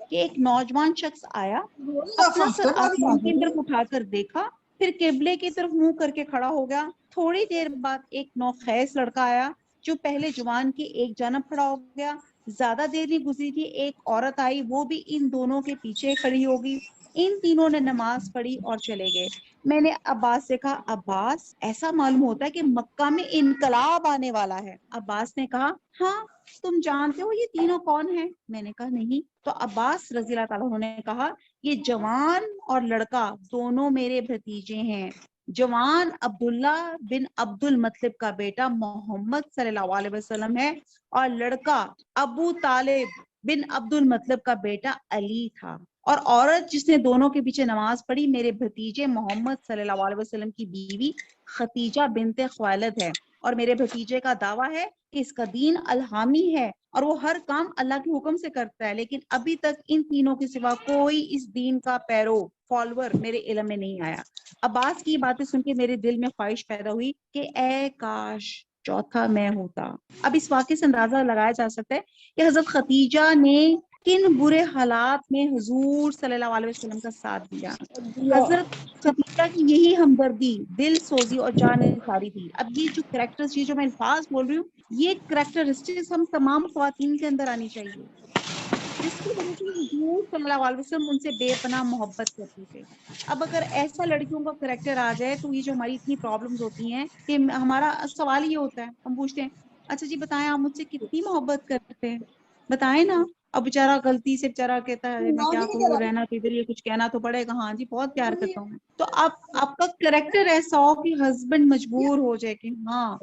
کہ ایک نوجوان شخص آیا، اپنا سر آسمان کی طرف اٹھا کر دیکھا، پھر قبلے کی طرف منہ کر کے کھڑا ہو گیا۔ تھوڑی دیر بعد ایک نوخیس لڑکا آیا جو پہلے جوان کی ایک جانب کھڑا ہو گیا۔ زیادہ دیر نہیں گزری تھی، ایک عورت آئی، وہ بھی ان دونوں کے پیچھے کھڑی ہوگی۔ ان تینوں نے نماز پڑھی اور چلے گئے۔ میں نے عباس سے کہا، عباس ایسا معلوم ہوتا ہے کہ مکہ میں انقلاب آنے والا ہے۔ عباس نے کہا، ہاں تم جانتے ہو یہ تینوں کون ہیں؟ میں نے کہا نہیں۔ تو عباس رضی اللہ تعالیٰ عنہ نے کہا، یہ جوان اور لڑکا دونوں میرے بھتیجے ہیں۔ جوان عبداللہ بن عبد المطلب کا بیٹا محمد صلی اللہ علیہ وسلم ہے، اور لڑکا ابو طالب بن عبد المطلب کا بیٹا علی تھا، اور عورت جس نے دونوں کے پیچھے نماز پڑھی میرے بھتیجے محمد صلی اللہ علیہ وسلم کی بیوی ختیجہ بنت خویلد ہے، اور میرے بھتیجے کا دعویٰ ہے کہ اس کا دین الہامی ہے اور وہ ہر کام اللہ کے حکم سے کرتا ہے، لیکن ابھی تک ان تینوں کے سوا کوئی اس دین کا پیرو فالوور میرے علم میں نہیں آیا۔ عباس کی باتیں سن کے میرے دل میں خواہش پیدا ہوئی کہ اے کاش چوتھا میں ہوتا۔ اب اس واقعے سے اندازہ لگایا جا سکتا ہے کہ حضرت ختیجہ نے کن برے حالات میں حضور صلی اللہ علیہ وسلم کا ساتھ دیا۔ حضرت خدیجہ کی یہی ہمدردی، دل سوزی اور جان نثاری تھی۔ اب یہ جو کریکٹرز، یہ جو میں الفاظ بول رہی ہوں، یہ کریکٹرسٹکس ہم تمام خواتین کے اندر آنی چاہیے، جس کی وجہ سے حضور صلی اللہ علیہ وسلم ان سے بے پناہ محبت کرتے تھے۔ اب اگر ایسا لڑکیوں کا کریکٹر آ جائے تو یہ جو ہماری اتنی پرابلمز ہوتی ہیں کہ ہمارا سوال یہ ہوتا ہے، ہم پوچھتے ہیں اچھا جی بتائیں آپ مجھ سے کتنی محبت کرتے ہیں، بتائیں نا۔ اب بیچارہ غلطی سے بیچارہ کہتا ہے میں کیا کروں، رہنا تو ادھر، یہ کچھ کہنا تو پڑے گا، ہاں جی بہت پیار کرتا ہوں میں۔ تو آپ کا کریکٹر ایسا ہو کہ ہسبینڈ مجبور ہو جائے کہ ہاں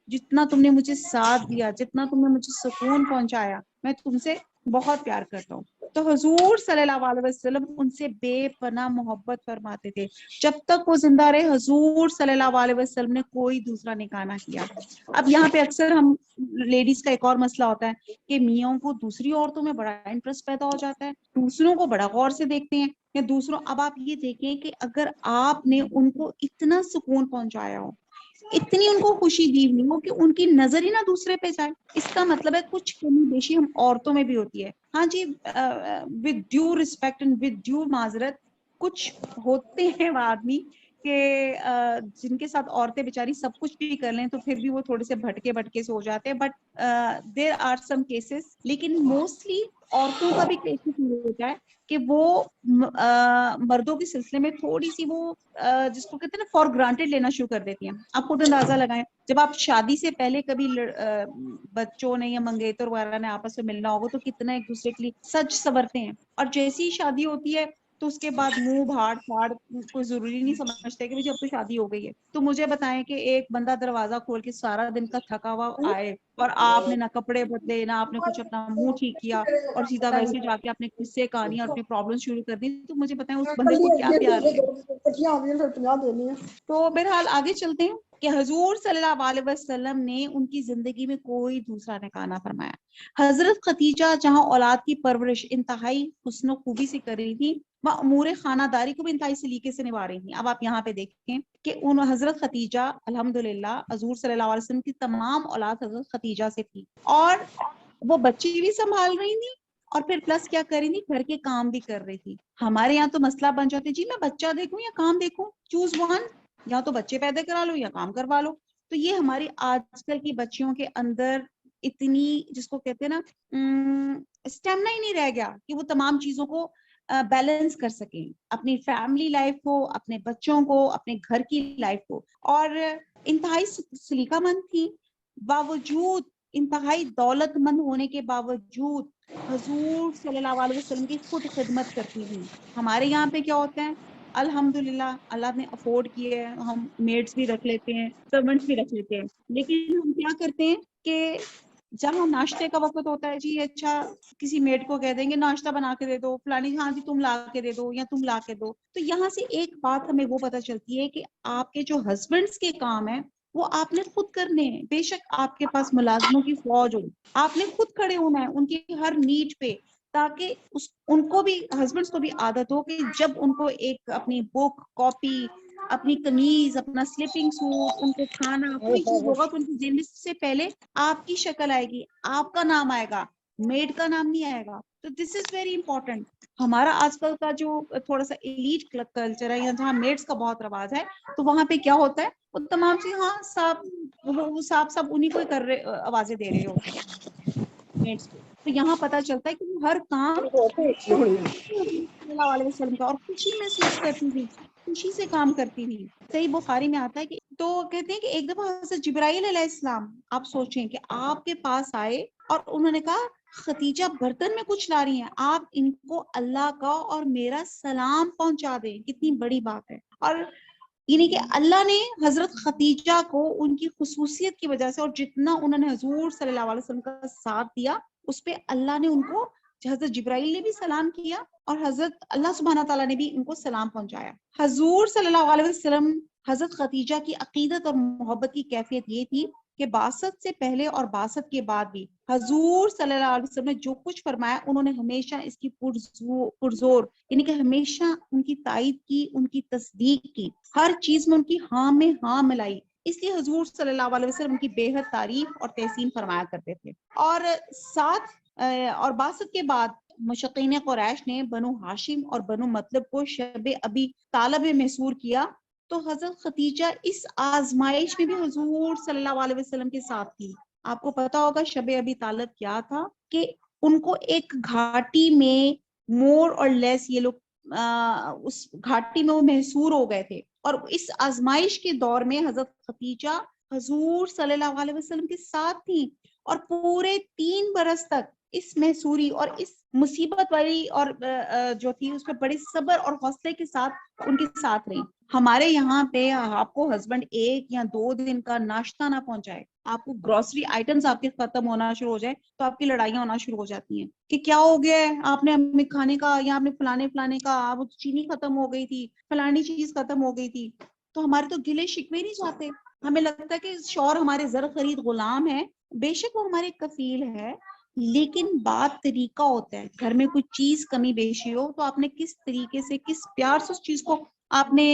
جتنا تم نے مجھے ساتھ دیا، جتنا تم نے مجھے سکون پہنچایا، میں تم سے بہت پیار کرتا ہوں۔ تو حضور صلی اللہ علیہ وسلم ان سے بے پناہ محبت فرماتے تھے۔ جب تک وہ زندہ رہے حضور صلی اللہ علیہ وسلم نے کوئی دوسرا نکاح نہ کیا۔ اب یہاں پہ اکثر ہم لیڈیز کا ایک اور مسئلہ ہوتا ہے کہ میوں کو دوسری عورتوں میں بڑا انٹرسٹ پیدا ہو جاتا ہے، دوسروں کو بڑا غور سے دیکھتے ہیں یا دوسروں، اب آپ یہ دیکھیں کہ اگر آپ نے ان کو اتنا سکون پہنچایا ہو، اتنی ان کو خوشی دی ہوئی ہو کہ ان کی نظر ہی نہ دوسرے پہ جائے، اس کا مطلب ہے کچھ کمی بیشی ہم عورتوں میں بھی ہوتی ہے۔ ہاں جی، with due respect and with due معذرت، کچھ ہوتے ہیں آدمی کہ جن کے ساتھ عورتیں بیچاری سب کچھ بھی کر لیں تو پھر بھی وہ تھوڑے سے بھٹکے سے ہو جاتے ہیں، but there are some cases, لیکن موسٹلی عورتوں کا بھی کیسز ہوتا ہے کہ وہ مردوں کے سلسلے میں تھوڑی سی وہ جس کو کہتے ہیں نا فار گرانٹیڈ لینا شروع کر دیتی ہیں۔ آپ خود اندازہ لگائیں، جب آپ شادی سے پہلے کبھی بچوں نے یا منگیتر وغیرہ نے آپس میں ملنا ہوگا تو کتنا ایک دوسرے کے لیے سج سورتے ہیں، اور جیسی ہی شادی ہوتی ہے تو اس کے بعد منہ بھاڑ پھاڑ کوئی ضروری نہیں سمجھتے کہ اب تو شادی ہو گئی ہے۔ تو مجھے بتائیں کہ ایک بندہ دروازہ کھول کے سارا دن کا تھکا ہوا آئے اور آپ نے نہ کپڑے بدلے، نہ آپ نے کچھ اپنا منہ ٹھیک کیا، اور سیدھا ویسے جا کے اپنے قصے کہانی اور اپنی پرابلم شروع کر دی، تو مجھے بتائیں اس بندے کو کیا پیار ہے۔ تو بہرحال آگے چلتے ہیں کہ حضور صلی اللہ علیہ وسلم نے ان کی زندگی میں کوئی دوسرا نکاح نہ فرمایا۔ حضرت ختیجہ جہاں اولاد کی پرورش انتہائی حسن و خوبی سے کر رہی تھی، وہ امور خانہ داری کو بھی انتہائی سلیقے سے نبھا رہی تھیں۔ اب آپ یہاں پہ دیکھیں کہ ان حضرت ختیجہ الحمدللہ حضور صلی اللہ علیہ وسلم کی تمام اولاد حضرت ختیجہ سے تھی، اور وہ بچی بھی سنبھال رہی تھی اور پھر پلس کیا کر رہی تھی، گھر کے کام بھی کر رہی تھی۔ ہمارے یہاں تو مسئلہ بن جاتے جی میں بچہ دیکھوں یا کام دیکھوں، چوز ون، یا تو بچے پیدا کرا لو یا کام کروا لو۔ تو یہ ہماری آج کل کی بچیوں کے اندر اتنی جس کو کہتے ہیں نا اسٹیمنا ہی نہیں رہ گیا کہ وہ تمام چیزوں کو بیلنس کر سکیں، اپنی فیملی لائف کو، اپنے بچوں کو، اپنے گھر کی لائف کو، اور انتہائی سلیقہ مند تھی، باوجود انتہائی دولت مند ہونے کے باوجود حضور صلی اللہ علیہ وسلم کی خود خدمت کرتی تھی۔ ہمارے یہاں پہ کیا ہوتا ہے الحمدللہ اللہ نے افورڈ کیے ہے, ہم میڈس بھی رکھ لیتے ہیں, سرونٹس بھی رکھ لیتے ہیں, لیکن ہم کیا کرتے ہیں کہ جہاں ناشتے کا وقت ہوتا ہے جی اچھا کسی میڈ کو کہہ دیں گے ناشتہ بنا کے دے دو, فلانی ہاں جی تم لا کے دے دو یا تم لا کے دو. تو یہاں سے ایک بات ہمیں وہ پتہ چلتی ہے کہ آپ کے جو ہسبینڈس کے کام ہیں وہ آپ نے خود کرنے ہیں. بے شک آپ کے پاس ملازموں کی فوج ہو, آپ نے خود کھڑے ہونا ہے ان کی ہر نیڈ پہ, تاکہ ان کو بھی, ہسبینڈس کو بھی عادت ہو کہ جب ان کو ایک اپنی بک, کاپی, اپنی قمیض, اپنا سلیپنگ سوٹ, ان کو کھانا کوئی چیز ہوگا تو ان کی ذہن سے پہلے آپ کی شکل آئے گی, آپ کا نام آئے گا, میڈ کا نام نہیں آئے گا. تو دس از ویری امپورٹنٹ. ہمارا آج کل کا جو تھوڑا سا ایلیٹ کلچر ہے یا جہاں میڈس کا بہت رواج ہے, تو وہاں پہ کیا ہوتا ہے وہ تمام چیز ہاں صاحب سب انہیں کو کر رہے, آوازیں دے رہے ہوتے ہیں میڈس کو. تو یہاں پتا چلتا ہے کہ وہ ہر کام صلی اللہ علیہ وسلم کا, اور خوشی محسوس کرتی تھی, خوشی سے کام کرتی تھی. صحیح بخاری میں آتا ہے کہ تو کہتے ہیں کہ ایک دفعہ حضرت جبرائیل علیہ السلام, آپ سوچیں کہ آپ کے پاس آئے اور انہوں نے کہا خدیجہ برتن میں کچھ لا رہی ہیں, آپ ان کو اللہ کا اور میرا سلام پہنچا دیں. کتنی بڑی بات ہے. اور یعنی کہ اللہ نے حضرت خدیجہ کو ان کی خصوصیت کی وجہ سے, اور جتنا انہوں نے حضور صلی اللہ علیہ وسلم کا ساتھ دیا, اس پہ اللہ نے ان کو, حضرت جبرائیل نے بھی سلام کیا اور حضرت اللہ سبحانہ تعالیٰ نے بھی ان کو سلام پہنچایا. حضور صلی اللہ علیہ وسلم حضرت خدیجہ کی عقیدت اور محبت کی کیفیت یہ تھی کہ بعثت سے پہلے اور بعثت کے بعد بھی حضور صلی اللہ علیہ وسلم نے جو کچھ فرمایا انہوں نے ہمیشہ اس کی پرزور یعنی کہ ہمیشہ ان کی تائید کی, ان کی تصدیق کی, ہر چیز میں ان کی ہاں میں ہاں ملائی. اس لیے حضور صلی اللہ علیہ وسلم ان کی بے حد تعریف اور تحسین فرمایا کرتے تھے. اور ساتھ اور بعثت کے بعد مشقین قریش نے بنو ہاشم اور بنو مطلب کو شب ابی طالب میں محصور کیا, تو حضرت خدیجہ اس آزمائش میں بھی حضور صلی اللہ علیہ وسلم کے ساتھ تھی. آپ کو پتا ہوگا شب ابی طالب کیا تھا, کہ ان کو ایک گھاٹی میں مور اور لیس یہ لوگ اس گھاٹی میں وہ محصور ہو گئے تھے, اور اس آزمائش کے دور میں حضرت خدیجہ حضور صلی اللہ علیہ وسلم کے ساتھ تھی, اور پورے 3 برس تک اس محصوری اور اس مصیبت والی اور جو تھی اس میں بڑے صبر اور حوصلے کے ساتھ ان کے ساتھ رہی. ہمارے یہاں پہ آپ کو ہسبینڈ 1 یا 2 دن کا ناشتہ نہ پہنچائے, آپ کو گروسری آئٹمز آپ کے ختم ہونا شروع ہو جائے تو آپ کی لڑائیاں ہونا شروع ہو جاتی ہیں کہ کیا ہو گیا ہے, آپ نے ہمیں کھانے کا یا آپ نے فلانے کا, وہ چینی ختم ہو گئی تھی, فلانی چیز ختم ہو گئی تھی. تو ہمارے تو گلے شکوے نہیں جاتے, ہمیں لگتا ہے کہ شوہر ہمارے زر خرید غلام ہے. بے شک وہ ہمارے کفیل ہے, لیکن بات طریقہ ہوتا ہے. گھر میں کوئی چیز کمی بیشی ہو تو آپ نے کس طریقے سے, کس پیار سے اس چیز کو آپ نے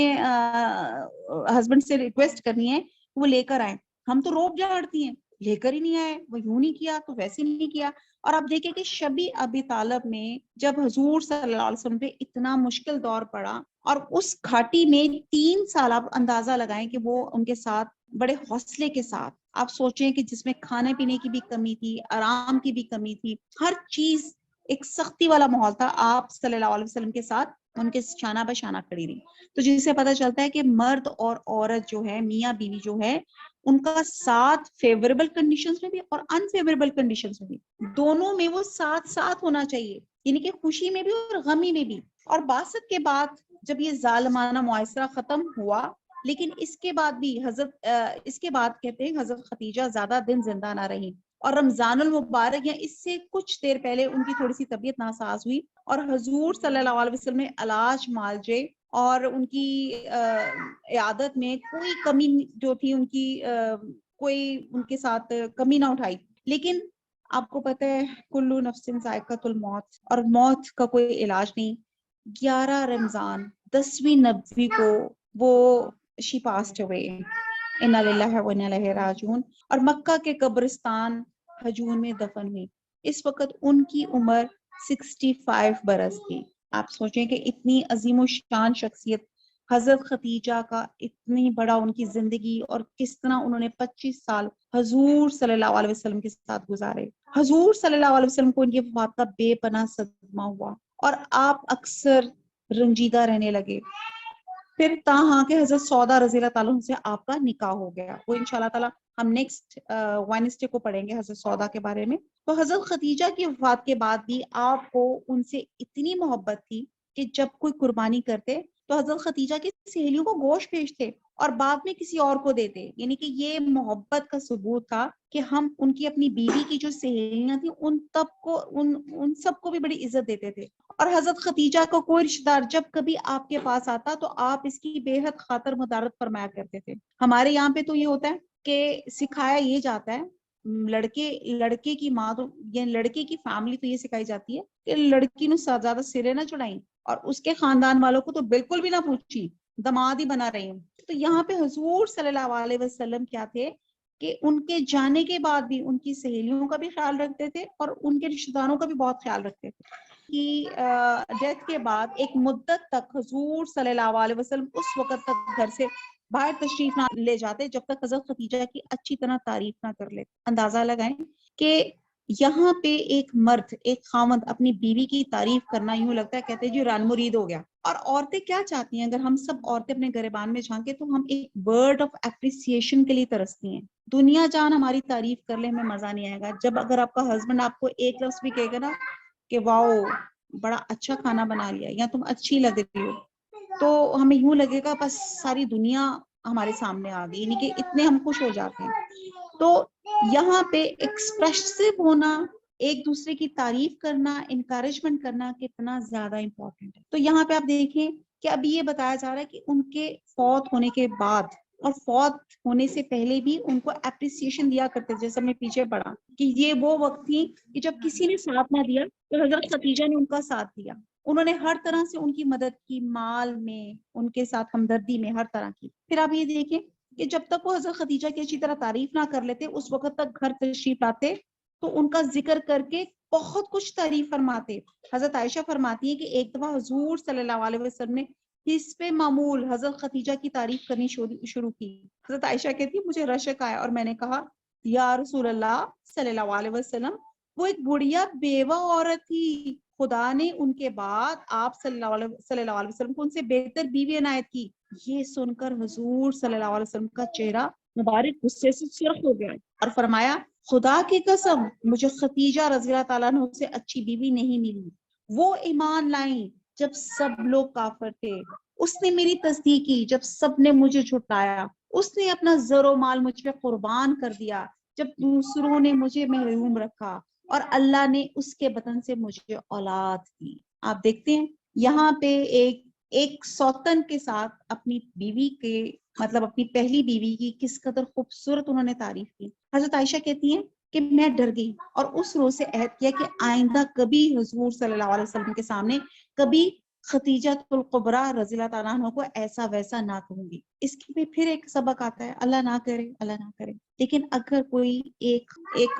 ہسبینڈ سے ریکویسٹ کرنی ہے وہ لے کر آئے. ہم تو روب جھاڑتی ہیں, لے کر ہی نہیں آئے, وہ یوں نہیں کیا تو ویسے نہیں کیا. اور آپ دیکھیں کہ شبی ابی طالب میں جب حضور صلی اللہ علیہ وسلم پہ اتنا مشکل دور پڑا, اور اس گھاٹی میں 3 سال, آپ اندازہ لگائیں کہ وہ ان کے ساتھ بڑے حوصلے کے ساتھ, آپ سوچیں کہ جس میں کھانے پینے کی بھی کمی تھی, آرام کی بھی کمی تھی, ہر چیز ایک سختی والا ماحول تھا, آپ صلی اللہ علیہ وسلم کے ساتھ ان کے شانہ بہ شانہ کھڑی رہی. تو جس سے پتہ چلتا ہے کہ مرد اور عورت جو ہے, میاں بیوی جو ہے, ان کا ساتھ فیوریبل کنڈیشنز میں بھی اور انفیوریبل کنڈیشنز میں بھی, دونوں میں وہ ساتھ ہونا چاہیے, یعنی کہ خوشی میں بھی اور غمی میں بھی. اور بعثت کے بعد جب یہ ظالمانہ معاشرہ ختم ہوا, لیکن اس کے بعد بھی اس کے بعد کہتے ہیں حضرت خدیجہ زیادہ دن زندہ نہ رہی, اور رمضان المبارک یا اس سے کچھ دیر پہلے ان کی تھوڑی سی طبیعت ناساز ہوئی, اور حضور صلی اللہ علیہ وسلم نے علاج معالجے اور ان کی عیادت میں کوئی کمی جو تھی ان کی کوئی ان کے ساتھ کمی نہ اٹھائی. لیکن آپ کو پتہ ہے کلو نفس ذائقۃ الموت, اور موت کا کوئی علاج نہیں. 11 رمضان 10ویں نبوی کو وہ she passed away, انا للہ و انا الیہ راجعون, اور مکہ کے قبرستان ہجون میں دفن ہوئی. اس وقت ان کی عمر 65 برس تھی. آپ سوچیں کہ اتنی عظیم و شان شخصیت حضرت خدیجہ کا, اتنی بڑا ان کی زندگی, اور کس طرح انہوں نے 25 سال حضور صلی اللہ علیہ وسلم کے ساتھ گزارے. حضور صلی اللہ علیہ وسلم کو ان کی وفات کا بے پناہ صدمہ ہوا, اور آپ اکثر رنجیدہ رہنے لگے. پھر تاہاں کہ حضرت سودا رضی اللہ تعالیٰ سے آپ کا نکاح ہو گیا, وہ انشاءاللہ تعالیٰ ہم نیکسٹ وینسڈے کو پڑھیں گے حضرت سودا کے بارے میں. تو حضرت خدیجہ کی وفات کے بعد بھی آپ کو ان سے اتنی محبت تھی کہ جب کوئی قربانی کرتے تو حضرت خدیجہ کی سہیلیوں کو گوشت بھیجتے اور بعد میں کسی اور کو دیتے، یعنی کہ یہ محبت کا ثبوت تھا کہ ہم ان کی اپنی بیوی کی جو سہیلیاں تھیں ان سب کو بھی بڑی عزت دیتے تھے۔ اور حضرت خدیجہ کو کوئی رشتہ دار جب کبھی آپ کے پاس آتا تو آپ اس کی بے حد خاطر مدارت فرمایا کرتے تھے۔ ہمارے یہاں پہ تو یہ ہوتا ہے کہ سکھایا یہ جاتا ہے، لڑکے کی ماں تو یا لڑکے کی فیملی تو یہ سکھائی جاتی ہے کہ لڑکی نو زیادہ سرے نہ چڑھائیں اور اس کے خاندان والوں کو تو بالکل بھی نہ پوچھی، دماد ہی بنا رہی ہوں۔ تو یہاں پہ حضور صلی اللہ علیہ وسلم کیا تھے کہ ان کے جانے کے بعد بھی ان کی سہیلیوں کا بھی خیال رکھتے تھے اور ان کے رشتہ داروں کا بھی بہت خیال رکھتے تھے۔ کی ڈیتھ کے بعد ایک مدت تک حضور صلی اللہ علیہ وسلم اس وقت تک گھر سے باہر تشریف نہ لے جاتے جب تک حضرت خدیجہ کی اچھی طرح تعریف نہ کر لیتے۔ اندازہ لگائیں کہ یہاں پہ ایک مرد، ایک خاوند اپنی بیوی کی تعریف کرنا یوں لگتا ہے کہتے ہیں جی ران مرید ہو گیا۔ اور عورتیں کیا چاہتی ہیں، اگر ہم سب عورتیں اپنے گریبان میں جھانکیں تو ہم ایک ورڈ آف اپریسیشن کے لیے ترستی ہیں۔ دنیا جان ہماری تعریف کر لے ہمیں مزہ نہیں آئے گا، جب اگر آپ کا ہسبینڈ آپ کو ایک لفظ بھی کہے گا نا کہ واؤ بڑا اچھا کھانا بنا لیا یا تم اچھی لگ رہی ہو، تو ہمیں یوں لگے گا بس ساری دنیا ہمارے سامنے آ گئی، یعنی کہ اتنے ہم خوش ہو جاتے ہیں۔ تو یہاں پہ ایکسپریسو ہونا، ایک دوسرے کی تعریف کرنا، انکریجمنٹ کرنا کتنا زیادہ امپورٹنٹ ہے۔ تو یہاں پہ آپ دیکھیں کہ ابھی یہ بتایا جا رہا ہے کہ ان کے فوت ہونے کے بعد اور فوت ہونے سے پہلے بھی ان کو اپریسیشن دیا کرتے، جیسے میں پیچھے پڑھا کہ یہ وہ وقت تھی کہ جب کسی نے ساتھ نہ دیا تو حضرت خدیجہ نے ان کا ساتھ دیا، انہوں نے ہر طرح سے ان کی مدد کی، مال میں، ان کے ساتھ ہمدردی میں، ہر طرح کی۔ پھر آپ یہ دیکھیں کہ جب تک وہ حضرت خدیجہ کی اچھی طرح تعریف نہ کر لیتے اس وقت تک گھر تشریف لاتے تو ان کا ذکر کر کے بہت کچھ تعریف فرماتے۔ حضرت عائشہ فرماتی ہیں کہ ایک دفعہ حضور صلی اللہ علیہ وسلم نے حسب معمول حضرت خدیجہ کی تعریف کرنی شروع کی۔ حضرت عائشہ کہتی ہے مجھے رشک آیا اور میں نے کہا یا رسول اللہ صلی اللہ علیہ وسلم، وہ ایک بڑھیا بیوہ عورت تھی، خدا نے ان کے بعد آپ صلی اللہ علیہ وسلم کو ان سے بہتر بیوی عنایت کی۔ یہ سن کر حضور صلی اللہ علیہ وسلم کا چہرہ مبارک غصے سے سرخ ہو گیا اور فرمایا خدا کی قسم مجھے خدیجہ رضی اللہ تعالیٰ عنہ سے اچھی بیوی نہیں ملی، وہ ایمان لائیں جب سب لوگ کافر تھے، اس نے میری تصدیق کی جب سب نے مجھے جھٹلایا، اس نے اپنا زر و مال مجھ پہ قربان کر دیا جب دوسروں نے مجھے محروم رکھا، اور اللہ نے اس کے بطن سے مجھے اولاد دی۔ آپ دیکھتے ہیں یہاں پہ ایک سوتن کے ساتھ اپنی بیوی کے مطلب اپنی پہلی بیوی کی کس قدر خوبصورت انہوں نے تعریف کی۔ حضرت عائشہ کہتی ہیں کہ میں ڈر گئی اور اس روز سے عہد کیا کہ آئندہ کبھی حضور صلی اللہ علیہ وسلم کے سامنے کبھی خدیجہ الکبریٰ رضی اللہ تعالیٰ عنہ کو ایسا ویسا نہ کہوں گی۔ اس کی پھر ایک سبق آتا ہے، اللہ نہ کرے، اللہ نہ کرے، لیکن اگر کوئی ایک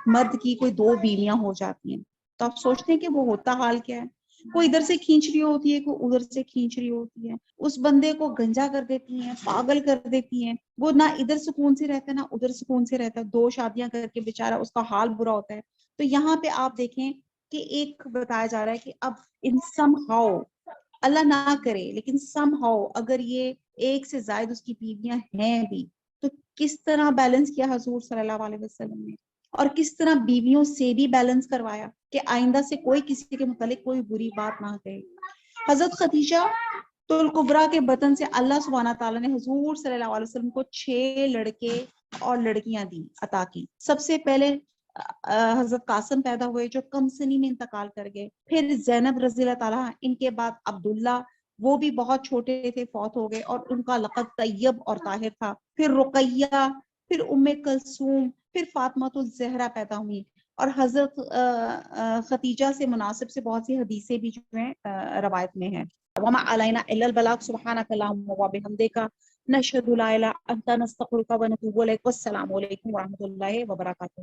مرد کی کوئی دو بیویاں ہو جاتی ہیں تو آپ سوچتے ہیں کہ وہ ہوتا حال کیا ہے۔ کوئی ادھر سے کھینچ رہی ہوتی ہے، کوئی ادھر سے کھینچ رہی ہوتی ہے، اس بندے کو گنجا کر دیتی ہیں، پاگل کر دیتی ہیں، وہ نہ ادھر سکون سے رہتا ہے نہ ادھر سکون سے رہتا ہے، دو شادیاں کر کے بیچارہ اس کا حال برا ہوتا ہے۔ تو یہاں پہ آپ دیکھیں کہ ایک بتایا جا رہا ہے کہ اب ان سم ہاؤ، اللہ نہ کرے لیکن سم ہاؤ اگر یہ ایک سے زائد اس کی بیویاں ہیں بھی تو کس طرح بیلنس کیا حضور صلی اللہ علیہ وسلم نے، اور کس طرح بیویوں سے بھی بیلنس کروایا کہ آئندہ سے کوئی کسی کے متعلق کوئی بری بات نہ کہے۔ حضرت خدیجہ الکبریٰ کے بطن سے اللہ سبحانہ تعالیٰ نے حضور صلی اللہ علیہ وسلم کو 6 لڑکے اور لڑکیاں دی، عطا کی۔ سب سے پہلے حضرت قاسم پیدا ہوئے جو کم سنی میں انتقال کر گئے، پھر زینب رضی اللہ تعالیٰ، ان کے بعد عبداللہ، وہ بھی بہت چھوٹے تھے، فوت ہو گئے اور ان کا لقب طیب اور طاہر تھا، پھر رقیہ، پھر ام کلثوم، پھر فاطمہ الزہرا پیدا ہوئی۔ اور حضرت خدیجہ سے مناسب سے بہت سی حدیثیں بھی جو ہیں روایت میں ہیں۔ وما علینا الا البلاغ سبحانک اللہم وبحمدک نشہد لا الہ الا انت نستغفرک ونتوب الیک۔ والسلام علیکم ورحمۃ اللہ وبرکاتہ۔